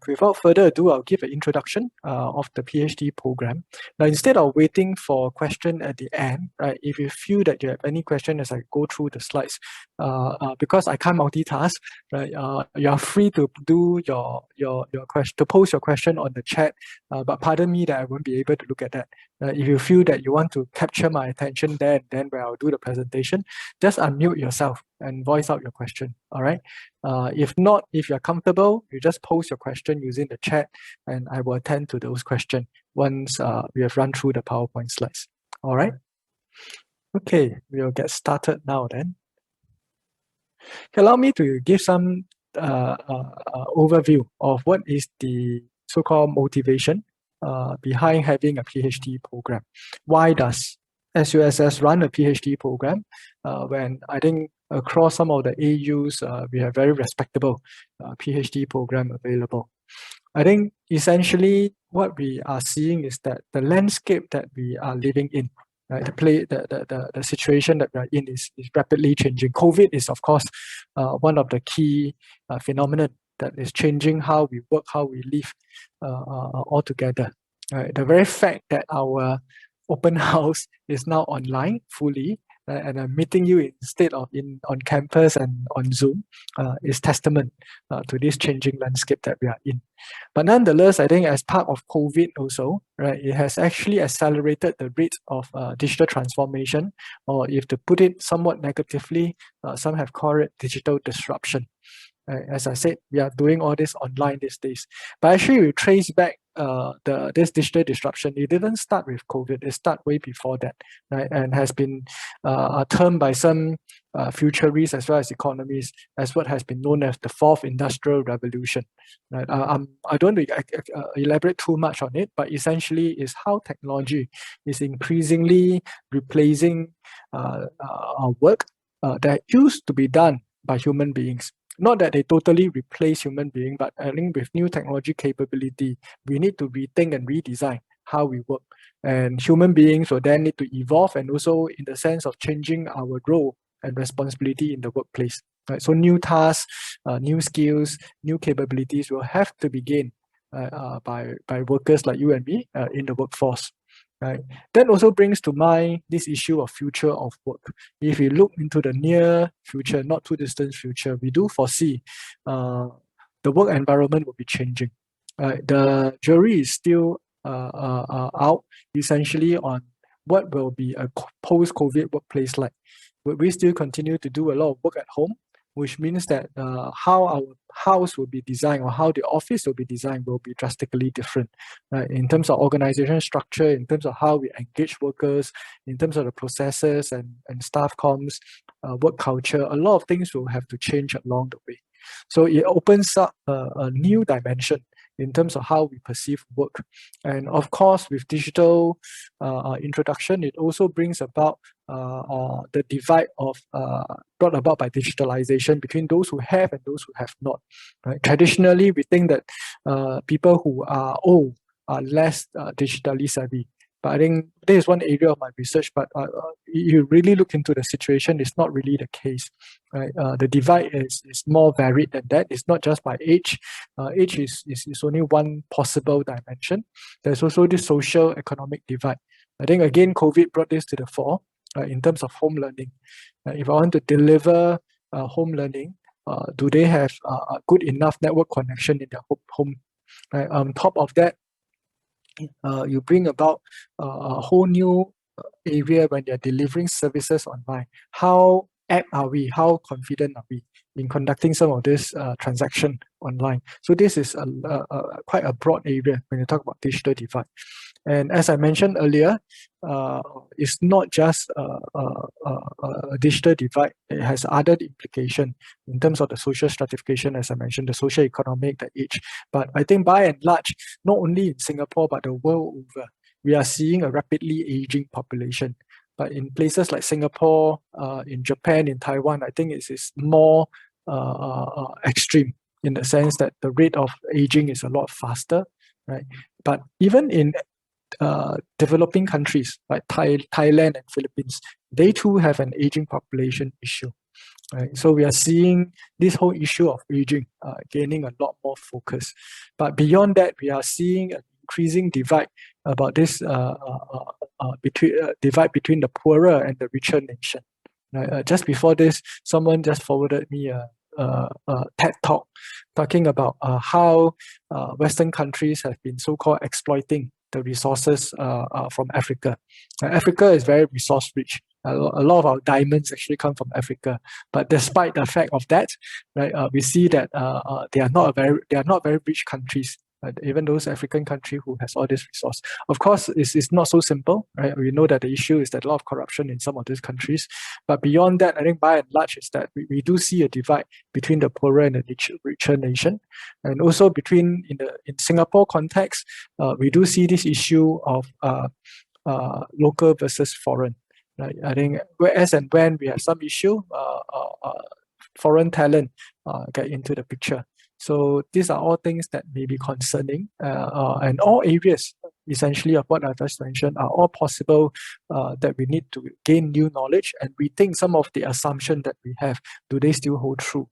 Without further ado, I'll give an introduction of the PhD program. Now, instead of waiting for a question at the end, right, if you feel that you have any question as I go through the slides, because I can't multitask, right, you are free to do your question, to post your question on the chat, but pardon me that I won't be able to look at that. If you feel that you want to capture my attention then when I'll do the presentation, just unmute yourself and voice out your question, all right? If not, if you're comfortable, you just post your question using the chat and I will attend to those questions once we have run through the PowerPoint slides. All right. Okay, we'll get started now then. Allow me to give some overview of what is the so-called motivation behind having a PhD program. Why does SUSS run a PhD program when I think across some of the AUs, we have very respectable PhD program available. I think essentially what we are seeing is that the landscape that we are living in, right, the situation that we are in is rapidly changing. COVID is, of course, one of the key phenomena that is changing how we work, how we live altogether. Right? The very fact that our open house is now online fully, and I'm meeting you instead of on campus and on Zoom is testament to this changing landscape that we are in. But nonetheless, I think as part of COVID also, right, it has actually accelerated the rate of digital transformation, or if to put it somewhat negatively, some have called it digital disruption. As I said, we are doing all this online these days. But actually, we trace back this digital disruption. It didn't start with COVID. It started way before that, right? And has been termed by some futurists as well as economists as what has been known as the fourth industrial revolution. Right? I don't elaborate too much on it, but essentially is how technology is increasingly replacing work that used to be done by human beings. Not that they totally replace human beings, but I think with new technology capability, we need to rethink and redesign how we work. And human beings will then need to evolve, and also in the sense of changing our role and responsibility in the workplace. Right? So new tasks, new skills, new capabilities will have to be gained by workers like you and me in the workforce. Right. That also brings to mind this issue of future of work. If we look into the near future, not too distant future, we do foresee the work environment will be changing. The jury is still out essentially on what will be a post-COVID workplace like. Will we still continue to do a lot of work at home, which means that how our house will be designed or how the office will be designed will be drastically different, right? In terms of organization structure, in terms of how we engage workers, in terms of the processes and staff comms, work culture, a lot of things will have to change along the way. So it opens up a new dimension in terms of how we perceive work. And of course, with digital introduction, it also brings about the divide brought about by digitalization between those who have and those who have not. Right? Traditionally, we think that people who are old are less digitally savvy. But I think this is one area of my research, but you really look into the situation, it's not really the case. Right? The divide is more varied than that. It's not just by age. Age is only one possible dimension. There's also this social economic divide. I think, again, COVID brought this to the fore in terms of home learning. If I want to deliver home learning, do they have a good enough network connection in their home? Right? On top of that, you bring about a whole new area when you're delivering services online. How apt are we? How confident are we in conducting some of this transaction online? So this is quite a broad area when you talk about digital divide. And as I mentioned earlier, it's not just a digital divide. It has other implications in terms of the social stratification, as I mentioned, the social economic, the age. But I think by and large, not only in Singapore, but the world over, we are seeing a rapidly aging population. But in places like Singapore, in Japan, in Taiwan, I think it is more extreme in the sense that the rate of aging is a lot faster, right? But even in developing countries like Thailand and Philippines, they too have an aging population issue. Right? So we are seeing this whole issue of aging gaining a lot more focus. But beyond that, we are seeing an increasing divide about this divide between the poorer and the richer nation. Right? Just before this, someone just forwarded me a TED talk talking about how Western countries have been so-called exploiting the resources from Africa. Africa is very resource rich. A lot of our diamonds actually come from Africa, but despite the fact of that, right, we see that they are not very rich countries. Even those African country who has all this resource. Of course, it's not so simple, right? We know that the issue is that a lot of corruption in some of these countries. But beyond that, I think by and large is that we do see a divide between the poorer and the richer nation. And also in Singapore context, we do see this issue of local versus foreign. Right? I think as and when we have some issue, foreign talent get into the picture. So these are all things that may be concerning, and all areas essentially of what I just mentioned are all possible that we need to gain new knowledge and rethink some of the assumptions that we have. Do they still hold true?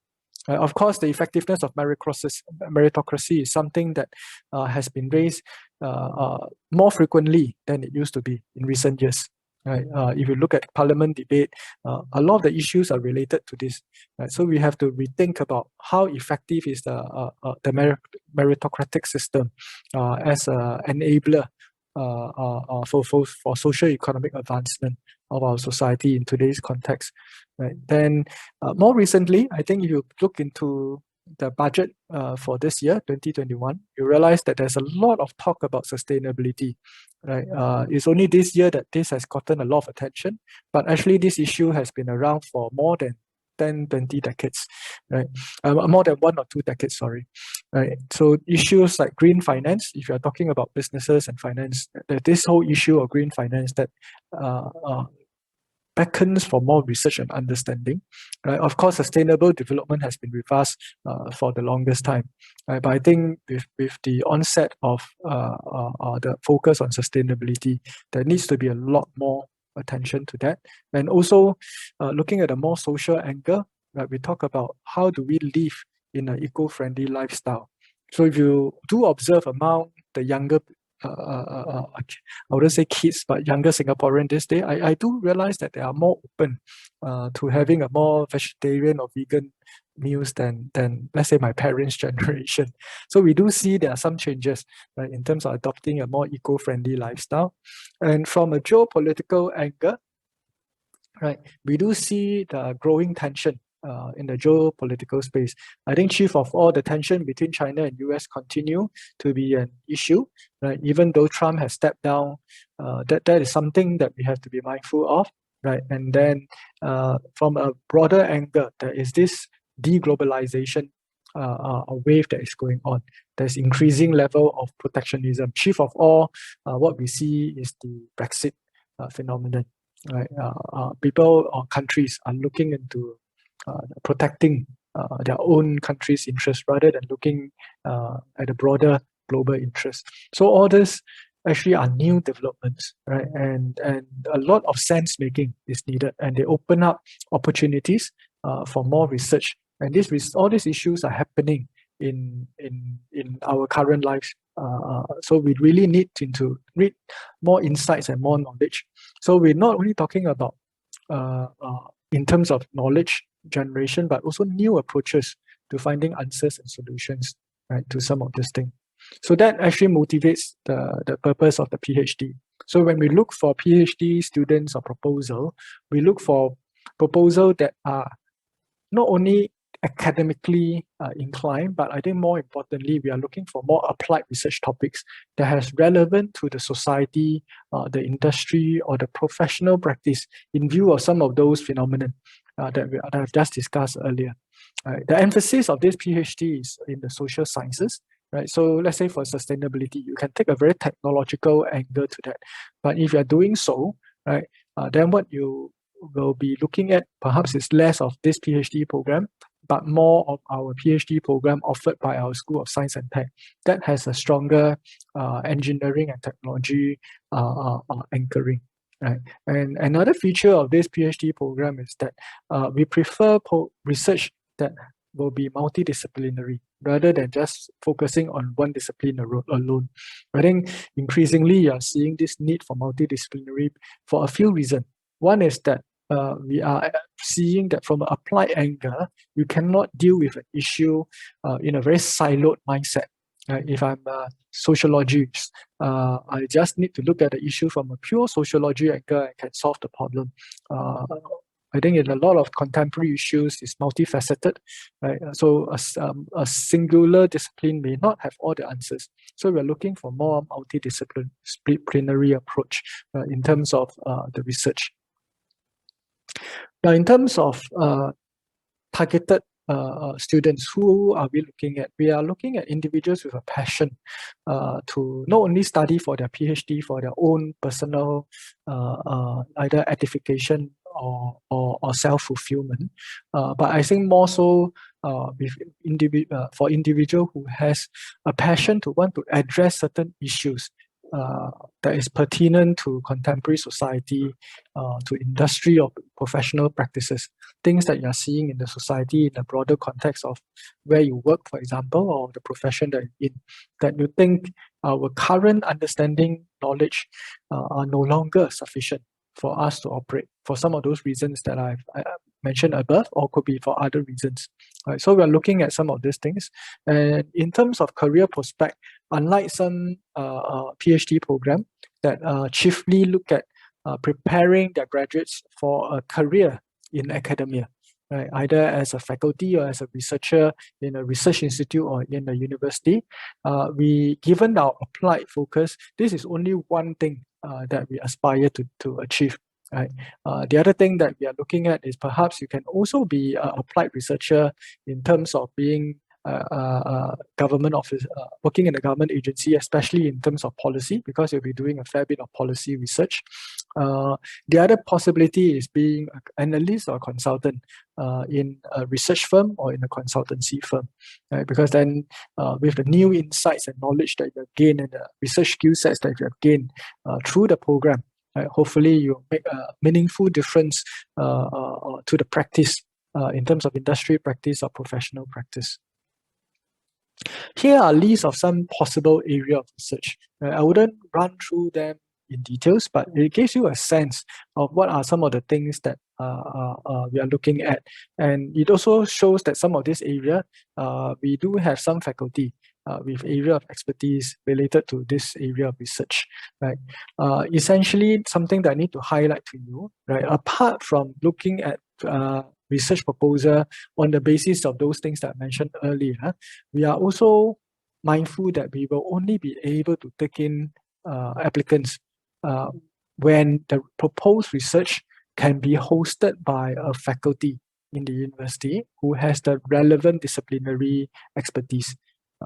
Of course, the effectiveness of meritocracy is something that has been raised more frequently than it used to be in recent years. Right? If you look at parliament debate, a lot of the issues are related to this. Right? So we have to rethink about how effective is the meritocratic system as an enabler for social economic advancement of our society in today's context. Right? Then more recently, I think if you look into the budget for this year, 2021, you realize that there's a lot of talk about sustainability. Right? It's only this year that this has gotten a lot of attention, but actually this issue has been around for more than 10, 20 decades, right? More than 1 or 2 decades, sorry. Right? So issues like green finance, if you're talking about businesses and finance, this whole issue of green finance that beckons for more research and understanding. Right? Of course, sustainable development has been with us for the longest time. Right? But I think with the onset of the focus on sustainability, there needs to be a lot more attention to that. And also looking at a more social angle, right, we talk about how do we live in an eco-friendly lifestyle. So if you do observe among the younger I wouldn't say kids, but younger Singaporean this day, I do realize that they are more open to having a more vegetarian or vegan meals than let's say my parents' generation. So we do see there are some changes, right, in terms of adopting a more eco-friendly lifestyle. And from a geopolitical angle, right, we do see the growing tension in the geopolitical space. I think chief of all, the tension between China and US continue to be an issue, right? Even though Trump has stepped down, that is something that we have to be mindful of, right? And then from a broader angle, there is this deglobalization a wave that is going on. There's increasing level of protectionism. Chief of all, what we see is the Brexit phenomenon. Right, people or countries are looking into protecting their own country's interests rather than looking at the broader global interest. So all this actually are new developments, right? And a lot of sense making is needed, and they open up opportunities for more research. And all these issues are happening in our current lives. So we really need to read more insights and more knowledge. So we're not only talking about in terms of knowledge generation, but also new approaches to finding answers and solutions, right, to some of these things. So that actually motivates the purpose of the PhD. So when we look for PhD students or proposal, we look for proposals that are not only academically inclined, but I think more importantly, we are looking for more applied research topics that has relevant to the society, the industry, or the professional practice in view of some of those phenomena that I've just discussed earlier. The emphasis of this PhD is in the social sciences, right? So let's say for sustainability, you can take a very technological angle to that. But if you're doing so, right, then what you will be looking at perhaps is less of this PhD program, but more of our PhD program offered by our School of Science and Tech that has a stronger engineering and technology anchoring. right? And another feature of this PhD program is that we prefer research that will be multidisciplinary rather than just focusing on one discipline alone. I think increasingly you're seeing this need for multidisciplinary for a few reasons. One is that we are seeing that from an applied angle, you cannot deal with an issue in a very siloed mindset. If I'm a sociologist, I just need to look at the issue from a pure sociology angle and can solve the problem. I think in a lot of contemporary issues, it's multifaceted, right? So a singular discipline may not have all the answers. So we're looking for more multidisciplinary approach in terms of the research. Now, in terms of targeted students, who are we looking at? We are looking at individuals with a passion to not only study for their PhD for their own personal either edification or self-fulfillment, but I think more so for individual who has a passion to want to address certain issues that is pertinent to contemporary society, to industry or professional practices, things that you're seeing in the society in the broader context of where you work, for example, or the profession that you're in, that you think our current understanding, knowledge are no longer sufficient for us to operate for some of those reasons that I mentioned above, or could be for other reasons. Right, so we're looking at some of these things. And in terms of career prospect, unlike some PhD program that chiefly look at preparing their graduates for a career in academia, right? Either as a faculty or as a researcher in a research institute or in a university. Given our applied focus, this is only one thing that we aspire to achieve. Right. The other thing that we are looking at is perhaps you can also be an applied researcher in terms of being government office, working in a government agency, especially in terms of policy, because you'll be doing a fair bit of policy research. The other possibility is being an analyst or a consultant in a research firm or in a consultancy firm, right? Because then with the new insights and knowledge that you have gained and the research skill sets that you have gained through the program, right, hopefully you make a meaningful difference to the practice in terms of industry practice or professional practice. Here are a list of some possible area of research. I wouldn't run through them in details, but it gives you a sense of what are some of the things that we are looking at. And it also shows that some of this area, we do have some faculty with area of expertise related to this area of research, right? Essentially, something that I need to highlight to you, right? Apart from looking at research proposal on the basis of those things that I mentioned earlier, we are also mindful that we will only be able to take in applicants when the proposed research can be hosted by a faculty in the university who has the relevant disciplinary expertise.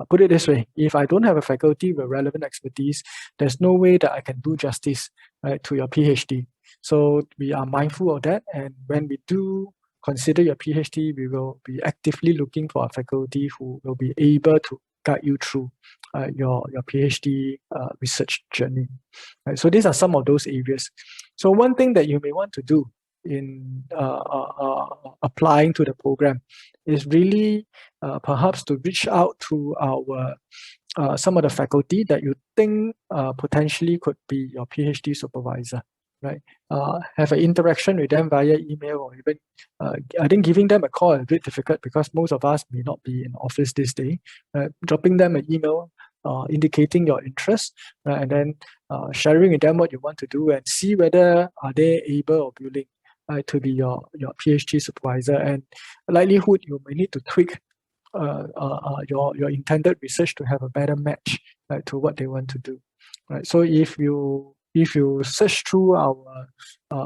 Put it this way, if I don't have a faculty with relevant expertise, there's no way that I can do justice, right, to your PhD. So we are mindful of that, and when we do consider your PhD, we will be actively looking for a faculty who will be able to guide you through your PhD research journey. Right? So these are some of those areas. So one thing that you may want to do in applying to the program is really perhaps to reach out to our some of the faculty that you think potentially could be your PhD supervisor, right? Have an interaction with them via email, or even I think giving them a call is a bit difficult because most of us may not be in office this day. Dropping them an email, indicating your interest, and then sharing with them what you want to do, and see whether are they able or willing to be your PhD supervisor. And likelihood you may need to tweak your intended research to have a better match to what they want to do. Right. So if you search through our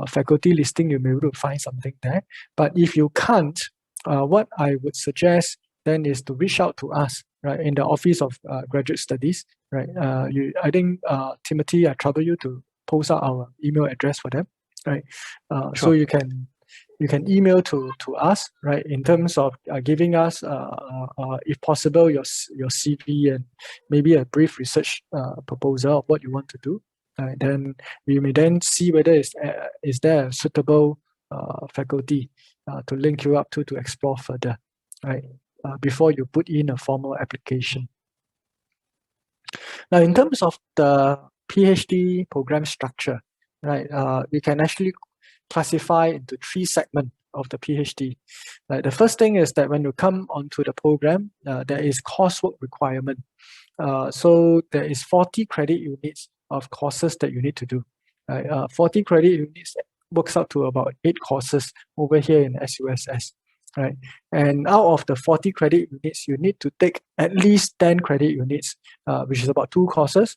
faculty listing, you may be able to find something there. But if you can't, what I would suggest then is to reach out to us, right, in the Office of Graduate Studies, right. I think Timothy, I trouble you to post out our email address for them, right. Sure. So you can email to us, right, in terms of giving us, if possible, your CV and maybe a brief research proposal of what you want to do. Then we may then see whether is there a suitable faculty to link you up to explore further, right? Before you put in a formal application. Now, in terms of the PhD program structure, right, we can actually classify into 3 segments of the PhD. Right, the first thing is that when you come onto the program, there is coursework requirement. So there is 40 credit units of courses that you need to do. 40 credit units works out to about 8 courses over here in SUSS. Right, and out of the 40 credit units, you need to take at least 10 credit units, which is about 2 courses,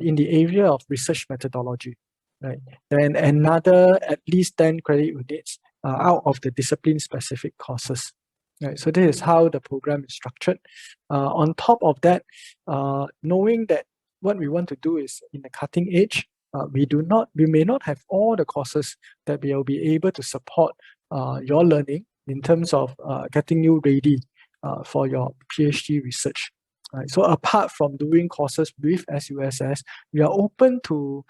in the area of research methodology. Right, then another at least 10 credit units out of the discipline-specific courses. Right, so this is how the program is structured. On top of that, knowing that what we want to do is in the cutting edge, we may not have all the courses that we will be able to support your learning in terms of getting you ready for your PhD research. Right? So apart from doing courses with SUSS, we are open to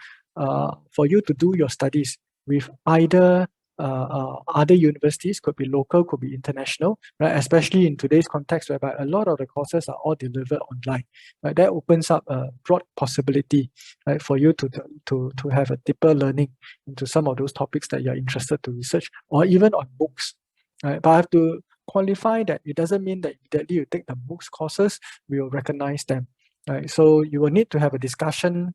for you to do your studies with either other universities, could be local, could be international, right? Especially in today's context, whereby a lot of the courses are all delivered online. Right? That opens up a broad possibility, right, for you to have a deeper learning into some of those topics that you're interested to research, or even on books. Right? But I have to qualify that it doesn't mean that immediately you take the books courses, we will recognize them. Right? So you will need to have a discussion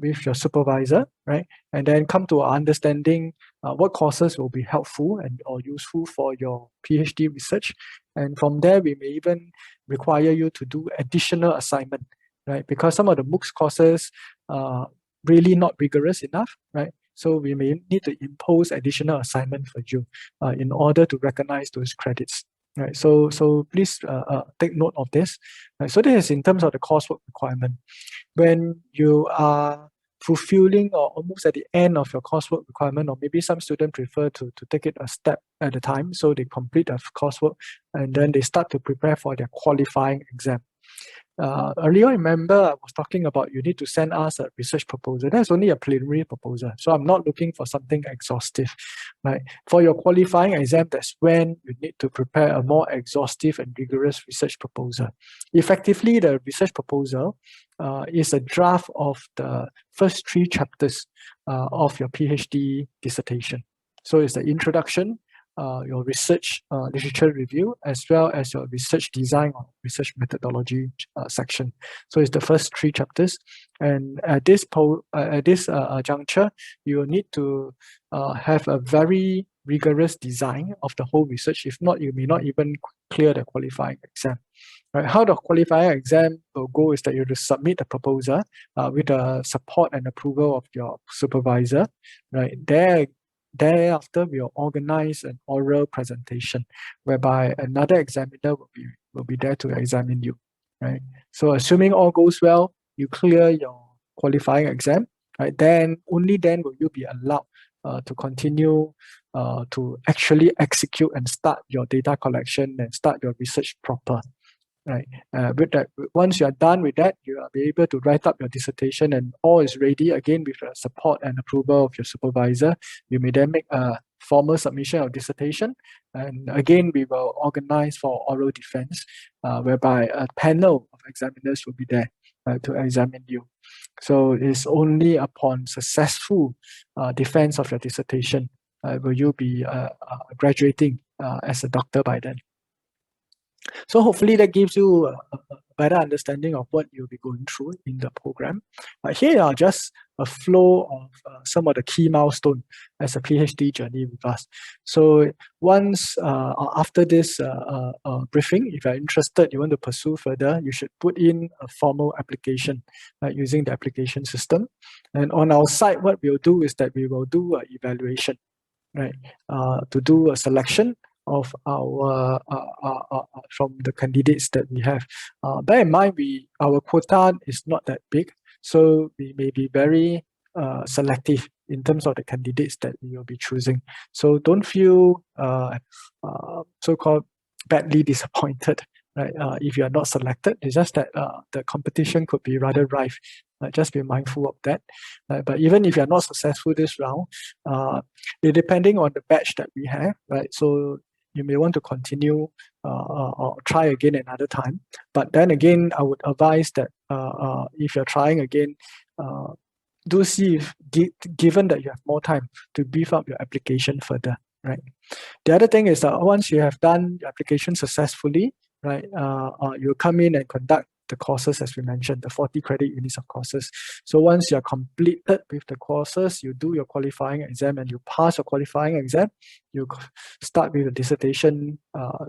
with your supervisor, right? And then come to an understanding what courses will be helpful and or useful for your PhD research. And from there, we may even require you to do additional assignment, right? Because some of the MOOCs courses are really not rigorous enough, right? So we may need to impose additional assignment for you in order to recognize those credits. Right, so please take note of this. Right, so this is in terms of the coursework requirement. When you are fulfilling or almost at the end of your coursework requirement, or maybe some students prefer to take it a step at a time, so they complete the coursework and then they start to prepare for their qualifying exam. Earlier, remember I was talking about you need to send us a research proposal. That's only a preliminary proposal. So I'm not looking for something exhaustive. Right? For your qualifying exam, that's when you need to prepare a more exhaustive and rigorous research proposal. Effectively, the research proposal is a draft of the first 3 chapters of your PhD dissertation. So it's the introduction, your research literature review, as well as your research design or research methodology section. So it's the first 3 chapters. And at this juncture, you will need to have a very rigorous design of the whole research. If not, you may not even clear the qualifying exam. Right? How the qualifying exam will go is that you have to submit a proposal with the support and approval of your supervisor. Right? Thereafter, we'll organize an oral presentation whereby another examiner will be there to examine you. Right? So assuming all goes well, you clear your qualifying exam, right? Then only then will you be allowed to continue to actually execute and start your data collection and start your research proper. Right. With that, once you are done with that, you will be able to write up your dissertation and all is ready again with the support and approval of your supervisor. You may then make a formal submission of dissertation, and again we will organize for oral defense, whereby a panel of examiners will be there to examine you. So it's only upon successful defense of your dissertation will you be graduating as a doctor by then. So hopefully that gives you a better understanding of what you'll be going through in the program. Here are just a flow of some of the key milestones as a PhD journey with us. So once after this briefing, if you're interested, you want to pursue further, you should put in a formal application using the application system. And on our side, what we'll do is that we will do an evaluation, right, to do a selection of our from the candidates that we have. Bear in mind, our quota is not that big, so we may be very selective in terms of the candidates that we will be choosing. So don't feel so-called badly disappointed right? If you are not selected, it's just that the competition could be rather rife. Just be mindful of that. But even if you are not successful this round, depending on the batch that we have, right? So you may want to continue or try again another time. But then again, I would advise that if you're trying again, do see if, given that you have more time, to beef up your application further, right? The other thing is that once you have done your application successfully, right, you come in and conduct the courses as we mentioned, the 40 credit units of courses. So once you're completed with the courses, you do your qualifying exam and you pass your qualifying exam, you start with the dissertation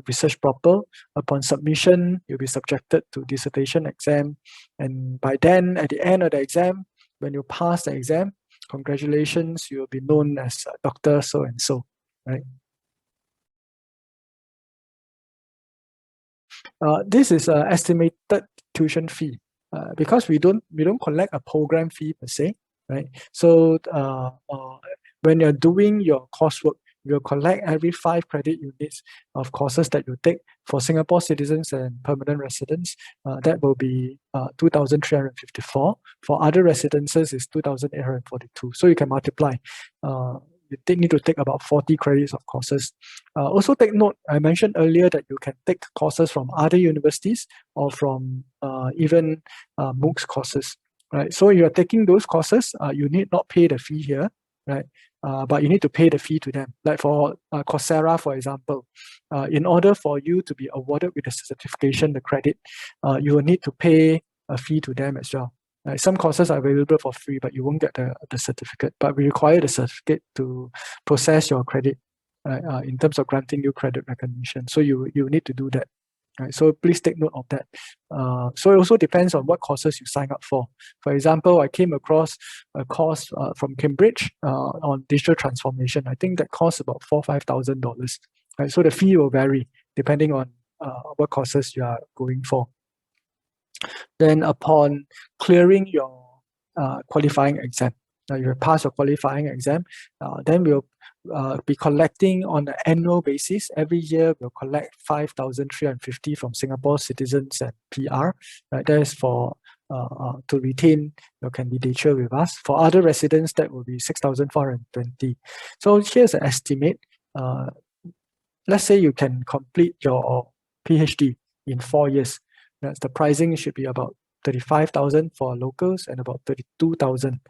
research proper. Upon submission, you'll be subjected to dissertation exam. And by then, at the end of the exam, when you pass the exam, congratulations, you'll be known as Dr. So-and-so, right? This is an estimated tuition fee because we don't collect a program fee per se, right? So when you're doing your coursework, you'll collect every 5 credit units of courses that you take for Singapore citizens and permanent residents. That will be 2,354. For other residences, it's 2,842. So you can multiply. You need to take about 40 credits of courses. Also take note, I mentioned earlier that you can take courses from other universities or from even MOOCs courses, right? So you're taking those courses, you need not pay the fee here, right? But you need to pay the fee to them. Like for Coursera, for example, in order for you to be awarded with the certification, the credit, you will need to pay a fee to them as well. Some courses are available for free, but you won't get the certificate. But we require the certificate to process your credit in terms of granting you credit recognition. So you need to do that. Right? So please take note of that. So it also depends on what courses you sign up for. For example, I came across a course from Cambridge on digital transformation. I think that costs about $4,000-5,000. Right? So the fee will vary depending on what courses you are going for. Then upon clearing your qualifying exam, you pass your qualifying exam, then we'll be collecting on an annual basis. Every year, we'll collect 5,350 from Singapore citizens and PR. Right? That is for to retain your candidature with us. For other residents, that will be 6,420. So here's an estimate. Let's say you can complete your PhD in 4 years. That's the pricing should be about 35,000 for locals and about 32,000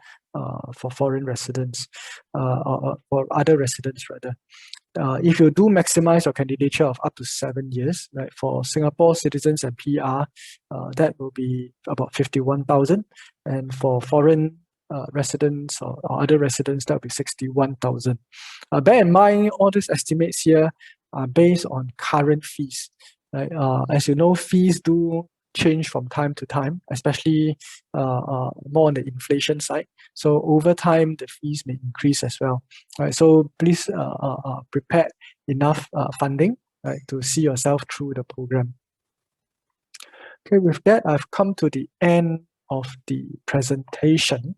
for foreign residents, or for other residents rather. If you do maximize your candidature of up to 7 years, right, for Singapore citizens and PR, that will be about 51,000, and for foreign residents or other residents, that will be 61,000. Bear in mind, all these estimates here are based on current fees. Right? As you know, fees do change from time to time, especially more on the inflation side. So over time, the fees may increase as well. Right? So please prepare enough funding, right, to see yourself through the program. Okay, with that, I've come to the end of the presentation.